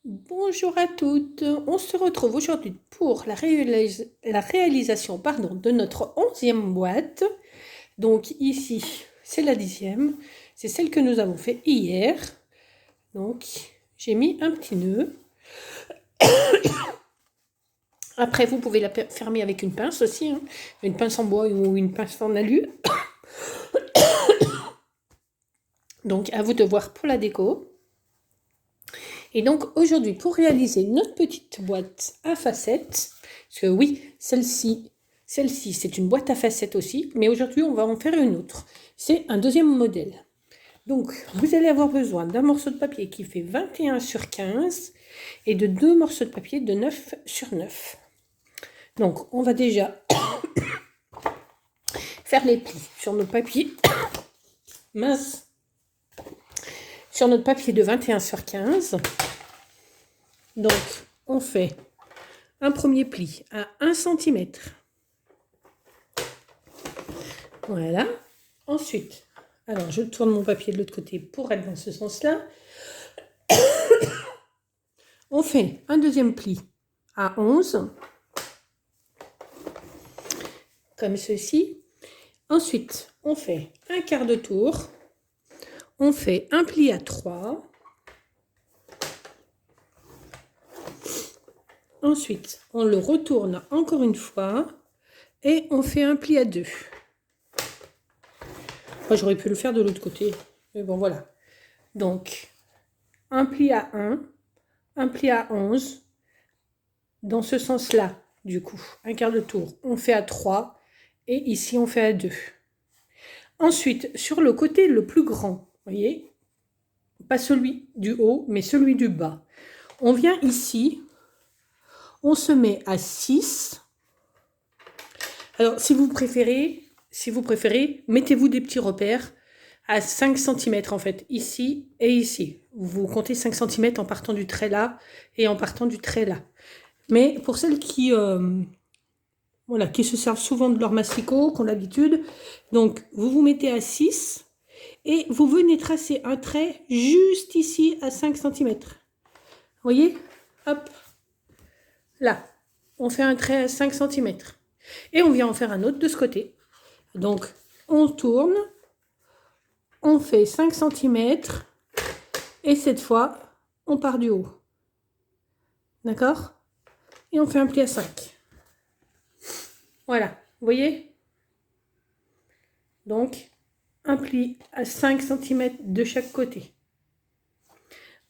Bonjour à toutes, on se retrouve aujourd'hui pour la réalisation de notre 11e boîte. Donc ici, c'est la 10e, c'est celle que nous avons fait hier. Donc j'ai mis un petit nœud. Après, vous pouvez la fermer avec une pince aussi, hein, une pince en bois ou une pince en alu. Donc à vous de voir pour la déco. Et donc aujourd'hui, pour réaliser notre petite boîte à facettes, parce que oui, celle-ci, c'est une boîte à facettes aussi, mais aujourd'hui, on va en faire une autre. C'est un deuxième modèle. Donc, vous allez avoir besoin d'un morceau de papier qui fait 21 sur 15 et de 2 morceaux de papier de 9 sur 9. Donc, on va déjà faire les plis sur notre papier mince, sur notre papier de 21 sur 15. Donc, on fait un premier pli à 1 cm. Voilà. Ensuite, alors je tourne mon papier de l'autre côté pour être dans ce sens-là. On fait un deuxième pli à 11, comme ceci. Ensuite, on fait un quart de tour. On fait un pli à 3. Ensuite, on le retourne encore une fois et on fait un pli à 2. Moi, j'aurais pu le faire de l'autre côté, mais bon, voilà. Donc, un pli à 1, un pli à 11, dans ce sens-là, du coup, un quart de tour, on fait à 3 et ici, on fait à 2. Ensuite, sur le côté le plus grand, vous voyez, pas celui du haut, mais celui du bas, on vient ici, on se met à 6. Alors, si vous préférez, mettez-vous des petits repères à 5 cm en fait, ici et ici. Vous comptez 5 cm en partant du trait là et en partant du trait là. Mais pour celles qui se servent souvent de leur masticot, qui ont l'habitude, donc vous vous mettez à 6 et vous venez tracer un trait juste ici à 5 cm. Vous voyez? Hop, là, on fait un trait à 5 cm. Et on vient en faire un autre de ce côté. Donc, on tourne, on fait 5 cm et cette fois, on part du haut. D'accord? Et on fait un pli à 5. Voilà, vous voyez? Donc, un pli à 5 cm de chaque côté.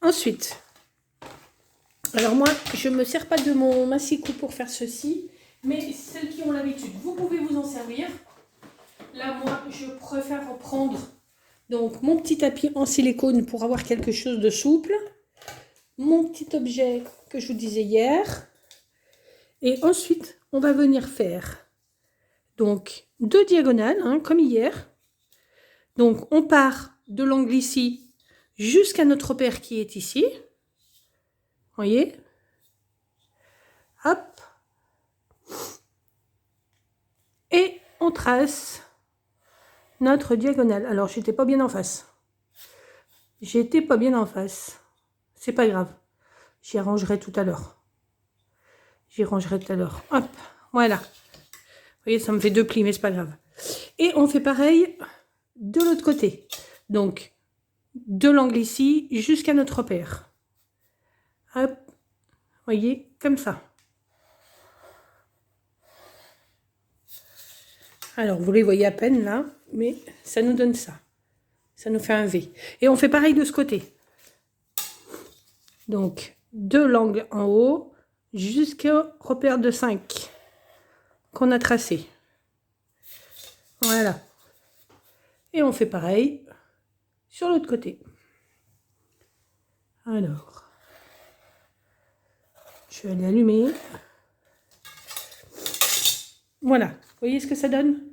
Ensuite, alors moi, je ne me sers pas de mon massicot pour faire ceci, mais celles qui ont l'habitude, vous pouvez vous en servir. Là, moi, je préfère prendre donc mon petit tapis en silicone pour avoir quelque chose de souple. Mon petit objet que je vous disais hier. Et ensuite, on va venir faire donc 2 diagonales, hein, comme hier. Donc, on part de l'angle ici jusqu'à notre repère qui est ici. Voyez? Hop. Et on trace notre diagonale. Alors, j'étais pas bien en face. C'est pas grave. J'y arrangerai tout à l'heure. Hop, voilà. Vous voyez, ça me fait 2 plis, mais c'est pas grave. Et on fait pareil de l'autre côté. Donc, de l'angle ici jusqu'à notre repère. Hop, voyez, comme ça. Alors, vous les voyez à peine là, mais ça nous donne ça. Ça nous fait un V. Et on fait pareil de ce côté. Donc, de l'angle en haut jusqu'au repère de 5 qu'on a tracé. Voilà. Et on fait pareil sur l'autre côté. Alors, je vais aller allumer. Voilà. Vous voyez ce que ça donne?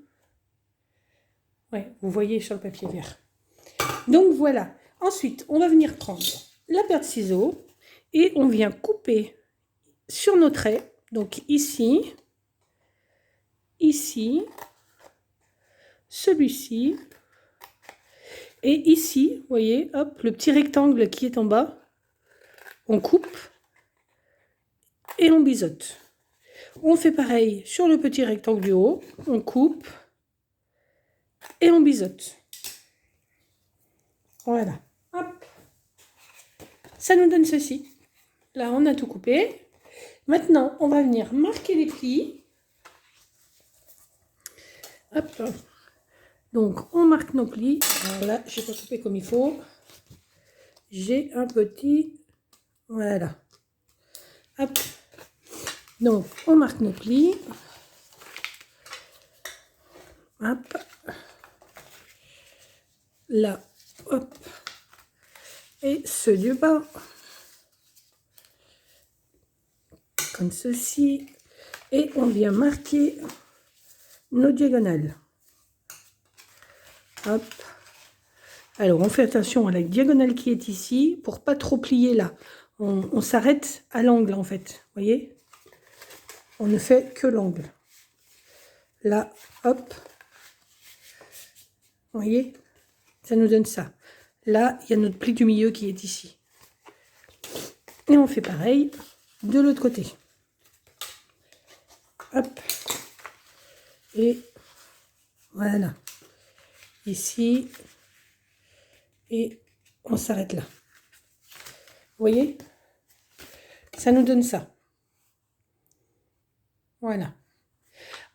Ouais, vous voyez sur le papier vert. Donc voilà. Ensuite, on va venir prendre la paire de ciseaux et on vient couper sur nos traits. Donc ici, ici, celui-ci et ici, vous voyez, hop, le petit rectangle qui est en bas. on coupe et on biseaute. On fait pareil sur le petit rectangle du haut, on coupe et on biseaute. Voilà. Hop. Ça nous donne ceci. Là, on a tout coupé. Maintenant, on va venir marquer les plis. Hop. Donc, on marque nos plis. Alors là, je n'ai pas coupé comme il faut. J'ai un petit... Voilà. Hop. Donc, on marque nos plis. Hop. Là, hop. Et ceux du bas. Comme ceci. Et on vient marquer nos diagonales. Hop. Alors, on fait attention à la diagonale qui est ici pour pas trop plier là. On s'arrête à l'angle en fait. Vous voyez? On ne fait que l'angle. Là, hop. Vous voyez? Ça nous donne ça. Là, il y a notre pli du milieu qui est ici. Et on fait pareil de l'autre côté. Hop. Et voilà. Ici. Et on s'arrête là. Vous voyez? Ça nous donne ça. Voilà.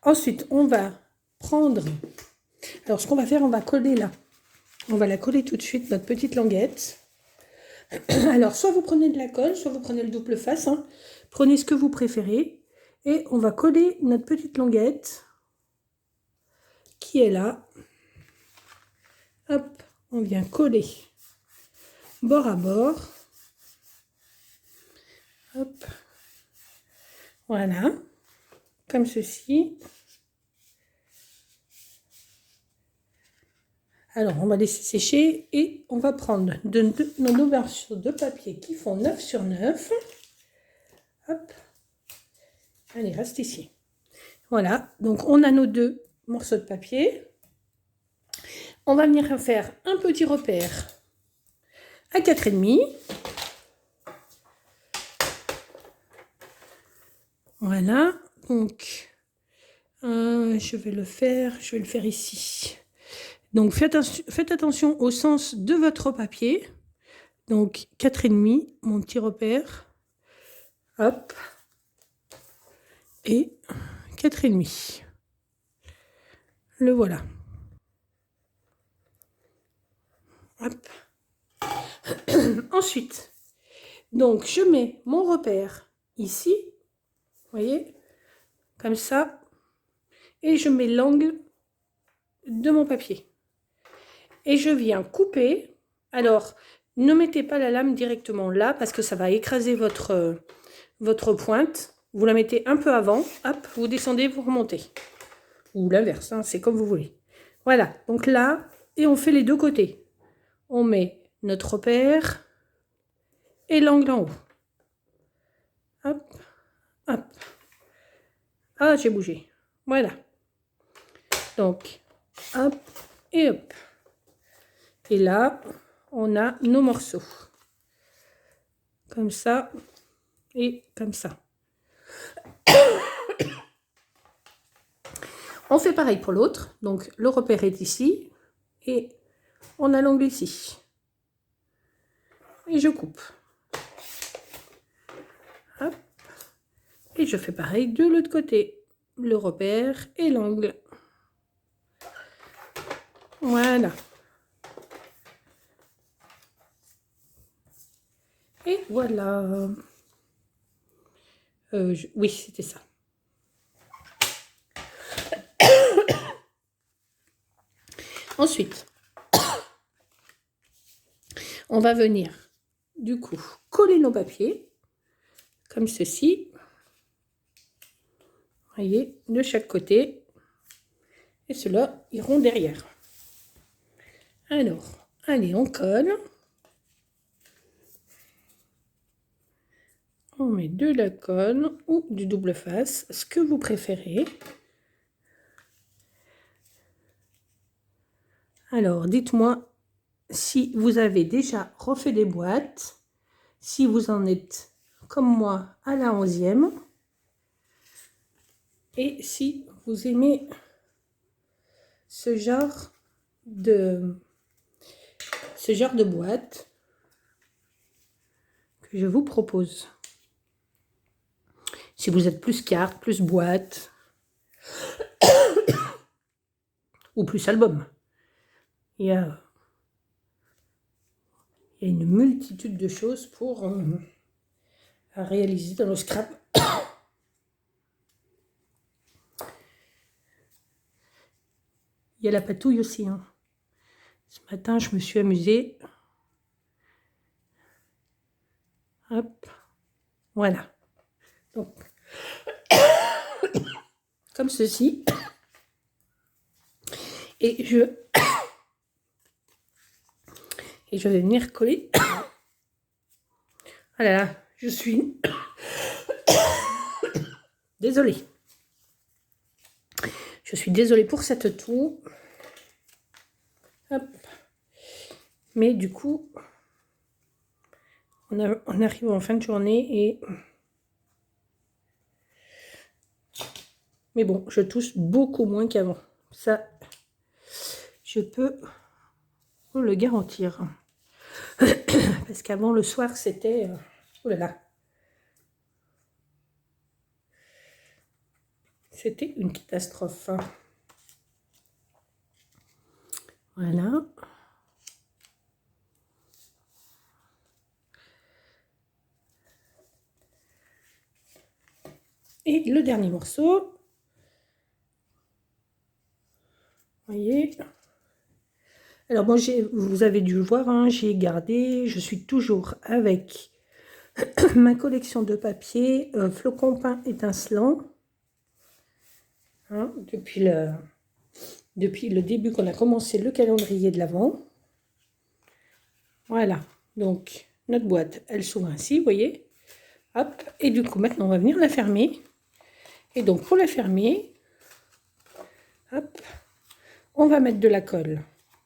Ensuite, on va prendre... Alors, ce qu'on va faire, on va coller là. On va la coller tout de suite, notre petite languette. Alors, soit vous prenez de la colle, soit vous prenez le double face. Hein. Prenez ce que vous préférez. Et on va coller notre petite languette qui est là. Hop, on vient coller bord à bord. Hop. Voilà. Comme ceci. Alors, on va laisser sécher et on va prendre nos morceaux de papier qui font 9 sur 9. Hop. Allez, reste ici. Voilà, donc on a nos 2 morceaux de papier. On va venir faire un petit repère à 4,5. Voilà, donc je vais le faire ici. Donc faites attention au sens de votre papier. Donc 4,5, mon petit repère. Hop. Et 4,5. Le voilà. Hop. Ensuite, donc je mets mon repère ici. Vous voyez? Comme ça. Et je mets l'angle de mon papier. Et je viens couper. Alors, ne mettez pas la lame directement là parce que ça va écraser votre pointe. Vous la mettez un peu avant. Hop, vous descendez, vous remontez. Ou l'inverse, hein, c'est comme vous voulez. Voilà, donc là, et on fait les deux côtés. On met notre repère et l'angle en haut. Hop, hop. Ah, j'ai bougé. Voilà. Donc, hop et hop. Et là, on a nos morceaux. Comme ça et comme ça. On fait pareil pour l'autre. Donc, le repère est ici. Et on a l'angle ici. Et je coupe. Hop. Et je fais pareil de l'autre côté. Le repère et l'angle. Voilà. Et voilà. Oui, c'était ça. Ensuite, on va venir, du coup, coller nos papiers, comme ceci. Vous voyez, de chaque côté. Et ceux-là iront derrière. Alors, allez, on colle. On met de la colle ou du double face, ce que vous préférez. Alors, dites-moi si vous avez déjà refait des boîtes, si vous en êtes comme moi à la 11e. Et si vous aimez ce genre de boîte que je vous propose. Si vous êtes plus carte, plus boîte ou plus album. Il y a une multitude de choses pour à réaliser dans le scrap. Il y a la patouille aussi. Hein. Ce matin, je me suis amusée. Hop. Voilà. Donc, comme ceci. Et je vais venir coller. Ah là là, je suis désolée. Je suis désolée pour cette toux. Hop. Mais du coup, on arrive en fin de journée et... Mais bon, je touche beaucoup moins qu'avant. Ça, je peux vous le garantir. Parce qu'avant, le soir, c'était... oh là là. C'était une catastrophe. Voilà. Et le dernier morceau. Vous voyez. Alors moi, vous avez dû le voir, hein, j'ai gardé, je suis toujours avec ma collection de papier flocon peint étincelant. Hein, depuis le début qu'on a commencé le calendrier de l'Avent. Voilà, donc notre boîte, elle s'ouvre ainsi, vous voyez. Hop, et du coup, maintenant, on va venir la fermer. Et donc, pour la fermer, hop, on va mettre de la colle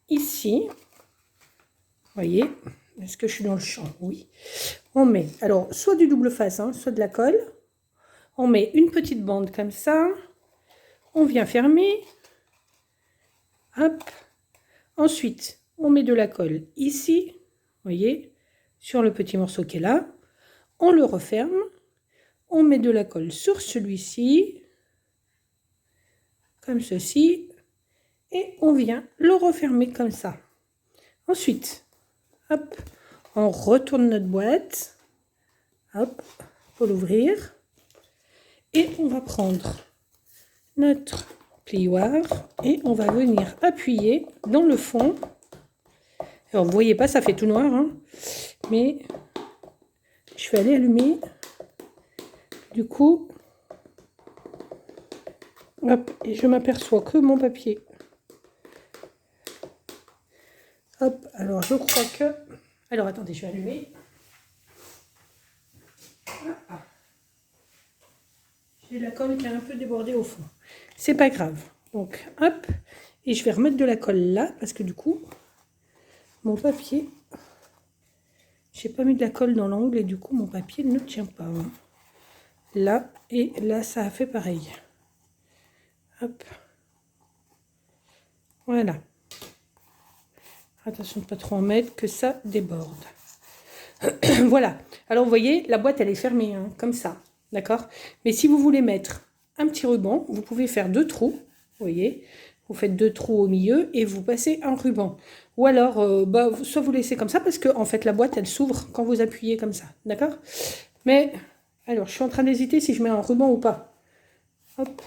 ici. Vous voyez, est-ce que je suis dans le champ? Oui. On met, alors, soit du double face, hein, soit de la colle. On met une petite bande comme ça. On vient fermer. Hop. Ensuite, on met de la colle ici. Vous voyez, sur le petit morceau qui est là. On le referme. On met de la colle sur celui-ci. Comme ceci. Et on vient le refermer comme ça. Ensuite, hop, on retourne notre boîte. Hop, pour l'ouvrir. Et on va prendre notre plioir et on va venir appuyer dans le fond. Alors, vous voyez pas, ça fait tout noir, hein, mais je vais aller allumer. Du coup, hop, et je m'aperçois que mon papier. Hop, alors je crois que... Alors, attendez, je vais allumer. J'ai la colle qui a un peu débordé au fond. C'est pas grave. Donc, hop, et je vais remettre de la colle là, parce que du coup, mon papier, j'ai pas mis de la colle dans l'angle et du coup, mon papier ne tient pas. Hein. Là, et là, ça a fait pareil. Hop. Voilà. Attention de ne pas trop en mettre, que ça déborde. Voilà. Alors, vous voyez, la boîte, elle est fermée, hein, comme ça. D'accord? Mais si vous voulez mettre un petit ruban, vous pouvez faire 2 trous. Vous voyez? Vous faites 2 trous au milieu et vous passez un ruban. Ou alors, soit vous laissez comme ça, parce que en fait, la boîte, elle s'ouvre quand vous appuyez comme ça. D'accord? Mais, alors, je suis en train d'hésiter si je mets un ruban ou pas. Hop.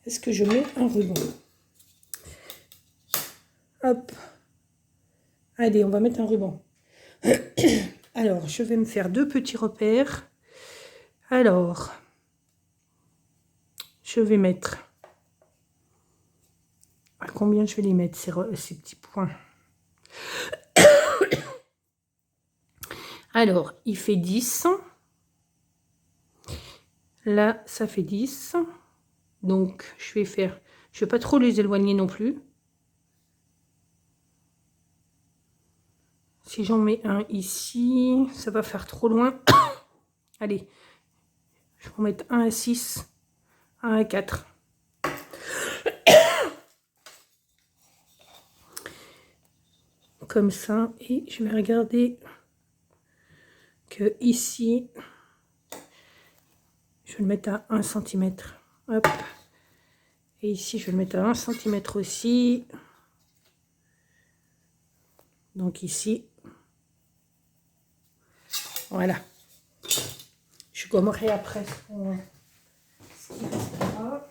Est-ce que je mets un ruban? Hop. Allez, on va mettre un ruban. Alors, je vais me faire 2 petits repères. Alors, je vais mettre... À combien je vais les mettre, ces petits points? Alors, il fait 10. Là, ça fait 10. Donc, je vais faire... Je ne vais pas trop les éloigner non plus. Si j'en mets un ici, ça va faire trop loin. Allez, je vais en mettre un à 6, un à 4. Comme ça. Et je vais regarder que ici, je vais le mettre à 1 cm. Hop. Et ici, je vais le mettre à 1 cm aussi. Donc ici. Voilà. Je gommerai après ce qui restera.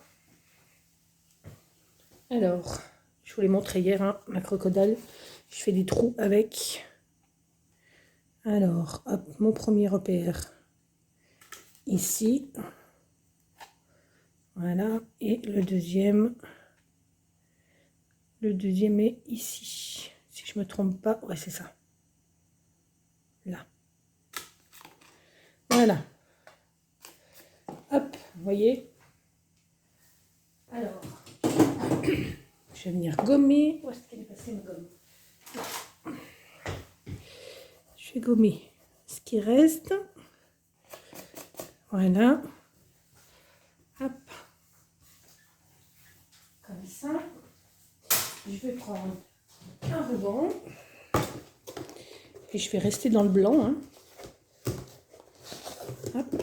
Alors, je vous l'ai montré hier, hein, ma crocodile. Je fais des trous avec. Alors, hop, mon premier repère. Ici. Voilà. Et le deuxième. Le deuxième est ici. Si je me trompe pas. Ouais, c'est ça. Là. Voilà. Hop, vous voyez. Alors, je vais venir gommer. Où est-ce qu'elle est passée, ma gomme? Je vais gommer ce qui reste. Voilà. Hop. Comme ça. Je vais prendre un ruban. Et je vais rester dans le blanc. Hein. Hop.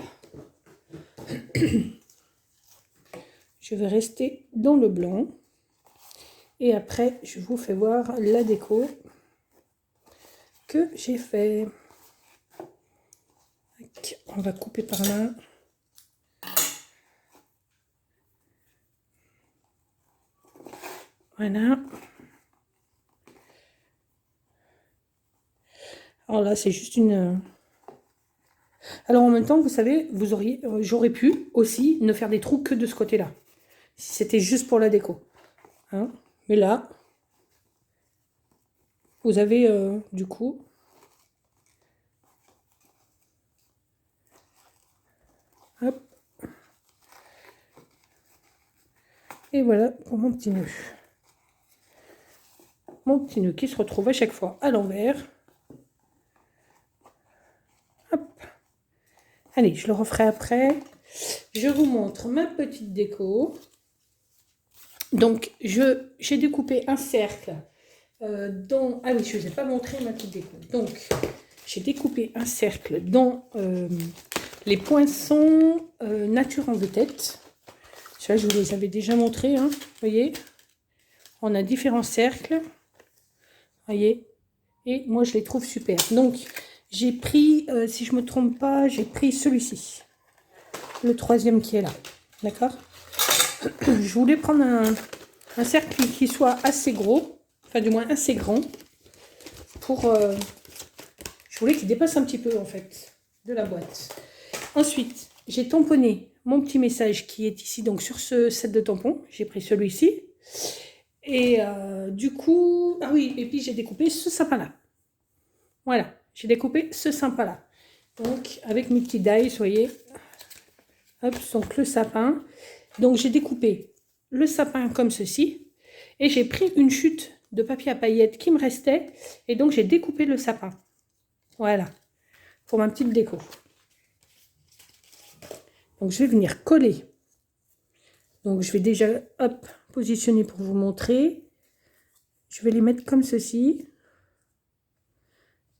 Je vais rester dans le blanc. Et après, je vous fais voir la déco que j'ai fait. On va couper par là. Voilà. Alors là, c'est juste une... Alors en même temps, vous savez, j'aurais pu aussi ne faire des trous que de ce côté-là. Si c'était juste pour la déco. Hein. Mais là, vous avez du coup... Hop. Et voilà pour mon petit nœud. Mon petit nœud qui se retrouve à chaque fois à l'envers. Hop. Allez, je le referai après. Je vous montre ma petite déco. Donc, j'ai découpé un cercle dans... Ah oui, je ne vous ai pas montré ma petite déco. Donc, j'ai découpé un cercle dans les poinçons nature en deux têtes. Ça, je vous les avais déjà montrés, hein, vous voyez. On a différents cercles, voyez. Et moi, je les trouve super. Donc, j'ai pris, si je ne me trompe pas, j'ai pris celui-ci. Le troisième qui est là, d'accord. Je voulais prendre un cercle qui soit assez gros, enfin du moins assez grand, pour... je voulais qu'il dépasse un petit peu, en fait, de la boîte. Ensuite, j'ai tamponné mon petit message qui est ici, donc sur ce set de tampons. J'ai pris celui-ci. Et du coup... Ah oui, et puis j'ai découpé ce sapin-là. Voilà, j'ai découpé ce sapin-là. Donc, avec mes petits dies, vous voyez. Hop, donc le sapin. Donc, j'ai découpé le sapin comme ceci. Et j'ai pris une chute de papier à paillettes qui me restait. Et donc, j'ai découpé le sapin. Voilà, pour ma petite déco. Donc, je vais venir coller. Donc, je vais déjà, hop, positionner pour vous montrer. Je vais les mettre comme ceci.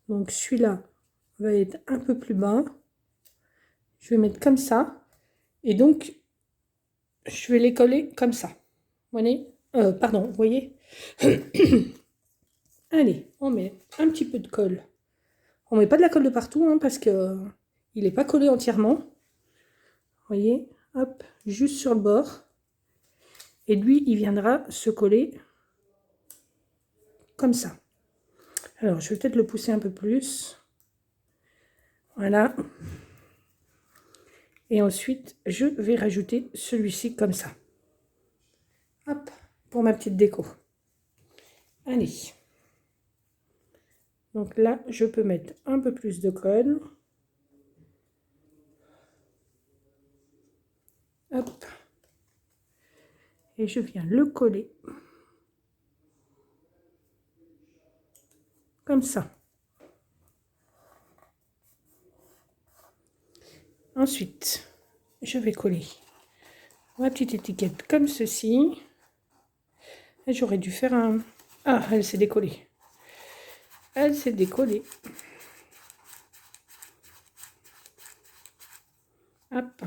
Donc, celui-là va être un peu plus bas. Je vais mettre comme ça. Et donc, je vais les coller comme ça. Vous voyez, pardon, vous voyez. Allez, on met un petit peu de colle. On ne met pas de la colle de partout, hein, parce que il n'est pas collé entièrement. Vous voyez, hop, juste sur le bord. Et lui, il viendra se coller comme ça. Alors, je vais peut-être le pousser un peu plus. Voilà. Et ensuite, je vais rajouter celui-ci comme ça. Hop, pour ma petite déco. Allez. Donc là, je peux mettre un peu plus de colle. Hop. Et je viens le coller. Comme ça. Ensuite, je vais coller ma petite étiquette comme ceci. Et j'aurais dû faire un... Ah, elle s'est décollée. Elle s'est décollée. Hop.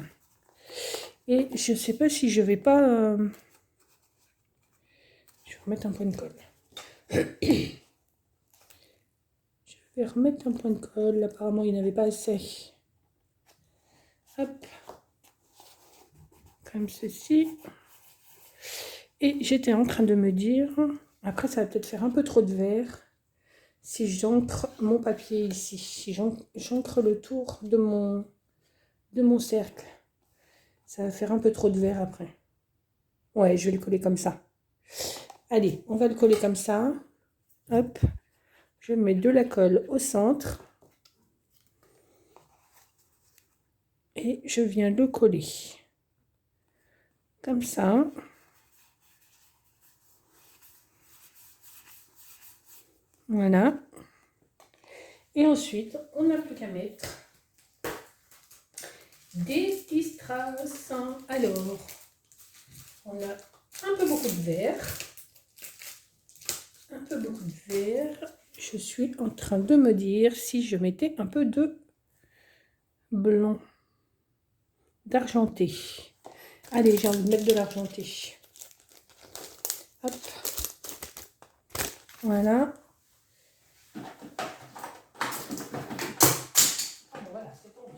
Et je ne sais pas si je vais pas... Je vais remettre un point de colle. Je vais remettre un point de colle. Apparemment, il n'avait pas assez. Hop. Comme ceci. Et j'étais en train de me dire... Après, ça va peut-être faire un peu trop de vert. Si j'ancre mon papier ici. Si j'ancre le tour de mon cercle. Ça va faire un peu trop de vert après. Ouais, je vais le coller comme ça. Allez, on va le coller comme ça. Hop. Je mets de la colle au centre. Et je viens le coller. Comme ça. Voilà. Et ensuite, on n'a plus qu'à mettre des petits strass. Alors, on a un peu beaucoup de vert. Un peu beaucoup de vert. Je suis en train de me dire si je mettais un peu de blanc, d'argenté. Allez, j'ai envie de mettre de l'argenté. Hop. Voilà. Voilà, c'est bon.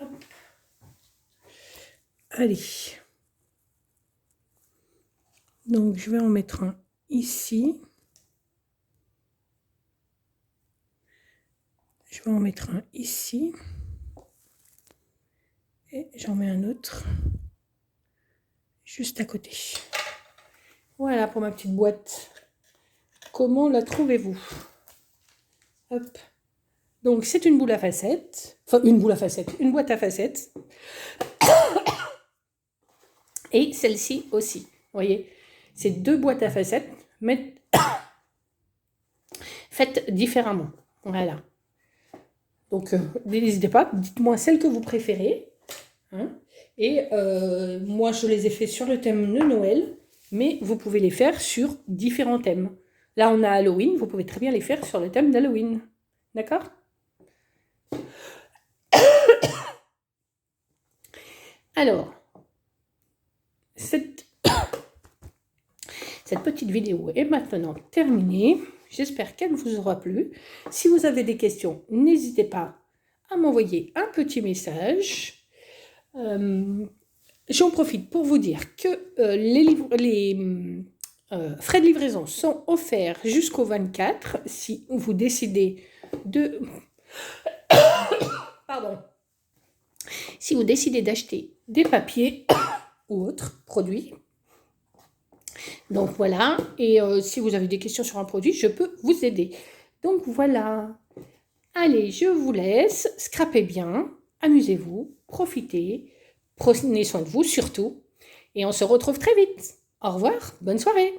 Hop. Allez. Donc, je vais en mettre un ici. Je vais en mettre un ici. Et j'en mets un autre juste à côté. Voilà pour ma petite boîte. Comment la trouvez-vous? Hop. Donc, c'est une boule à facettes. Enfin, une boule à facettes. Une boîte à facettes. Et celle-ci aussi. Vous voyez? C'est deux boîtes à facettes, mais faites différemment. Voilà. Donc, n'hésitez pas. Dites-moi celle que vous préférez. Hein? Et moi, je les ai fait sur le thème de Noël. Mais vous pouvez les faire sur différents thèmes. Là, on a Halloween. Vous pouvez très bien les faire sur le thème d'Halloween. D'accord? Alors, cette petite vidéo est maintenant terminée. J'espère qu'elle vous aura plu. Si vous avez des questions, n'hésitez pas à m'envoyer un petit message. J'en profite pour vous dire que les frais de livraison sont offerts jusqu'au 24 si vous décidez de... Pardon. Si vous décidez d'acheter des papiers ou autres produits. Donc voilà, et si vous avez des questions sur un produit, je peux vous aider. Donc voilà. Allez, je vous laisse. Scrapez bien, amusez-vous, profitez, prenez soin de vous surtout. Et on se retrouve très vite. Au revoir, bonne soirée.